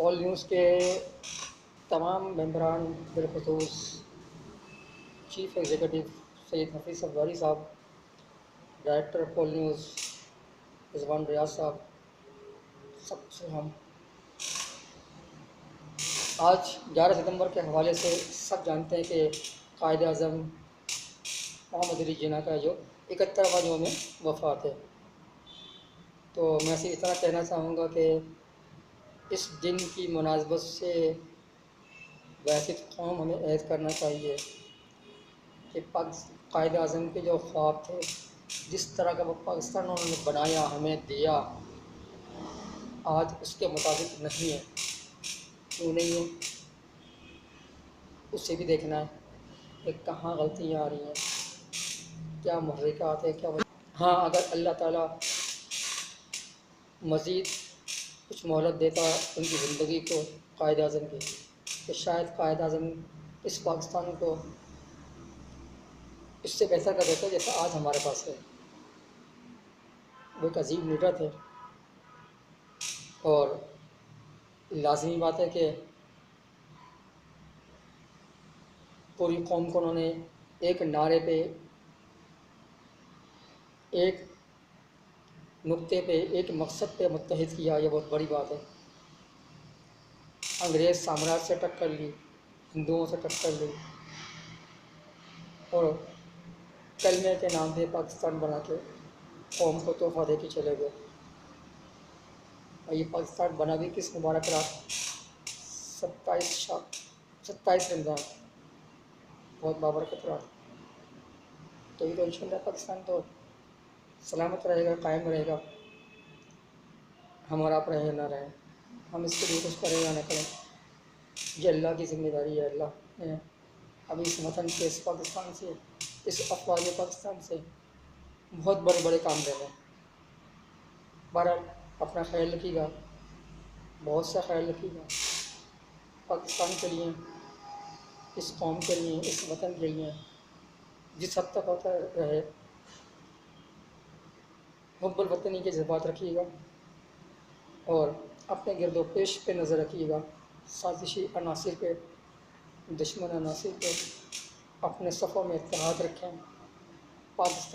آل news کے تمام ممبران، بالخصوص چیف ایگزیکٹو سید حفیظ افزاری صاحب، ڈائریکٹر آل نیوز رضوان ریاض صاحب، سب کو سلام۔ آج 11 ستمبر کے حوالے سے سب جانتے ہیں کہ قائد اعظم محمد علی جناح کا جو 71واں یوم وفات ہے، تو میں اس طرح کہنا چاہوں گا کہ اس دن کی مناسبت سے وحدت قوم ہمیں عہد کرنا چاہیے کہ قائد اعظم کے جو خواب تھے، جس طرح کا وہ پاکستان انہوں نے بنایا، ہمیں دیا، آج اس کے مطابق نہیں ہے۔ کیوں نہیں ہے؟ اس سے بھی دیکھنا ہے کہ کہاں غلطیاں آ رہی ہیں، کیا محرکات ہیں، کیا ہاں اگر اللہ تعالیٰ مزید کچھ مہلت دیتا ان کی زندگی کو، قائد اعظم کی، کہ شاید قائد اعظم اس پاکستان کو اس سے بہتر کر دیتا جیسا آج ہمارے پاس ہے۔ وہ ایک عظیم لیڈر تھے، اور لازمی بات ہے کہ پوری قوم کو انہوں نے ایک نعرے پہ، ایک نقطے پہ، ایک مقصد پہ متحد کیا۔ یہ بہت بڑی بات ہے۔ انگریز سامراج سے ٹکر لی، ہندوؤں سے ٹکر لی، اور کلمے کے نام پہ پاکستان بنا کے قوم کو تحفہ دے کے چلے گئے۔ اور یہ پاکستان بنا بھی کس مبارک رات؟ 27 رمضان، بہت بابرکت رات۔ تو یہ تو انشاءاللہ پاکستان تو سلامت رہے گا، قائم رہے گا، ہمارا آپ رہے نہ رہے، ہم اس کے لیے کچھ کریں یا نہ کریں، یہ اللہ کی ذمہ داری ہے۔ اللہ نے ابھی اس وطن سے، اس پاکستان سے، اس افواج پاکستان سے بہت بڑے بڑے کام دے رہے ہیں۔ بہرحال اپنا خیال رکھیے گا، بہت سا خیال رکھیے گا، پاکستان کے لیے، اس قوم کے لیے، اس وطن کے لیے جس حد تک ہوتا رہے حب الوطنی کے جذبات رکھیے گا، اور اپنے گرد و پیش پہ نظر رکھیے گا، سازشی عناصر پہ، دشمن عناصر پہ اپنے صفوں میں اتحاد رکھیں۔ پاکستان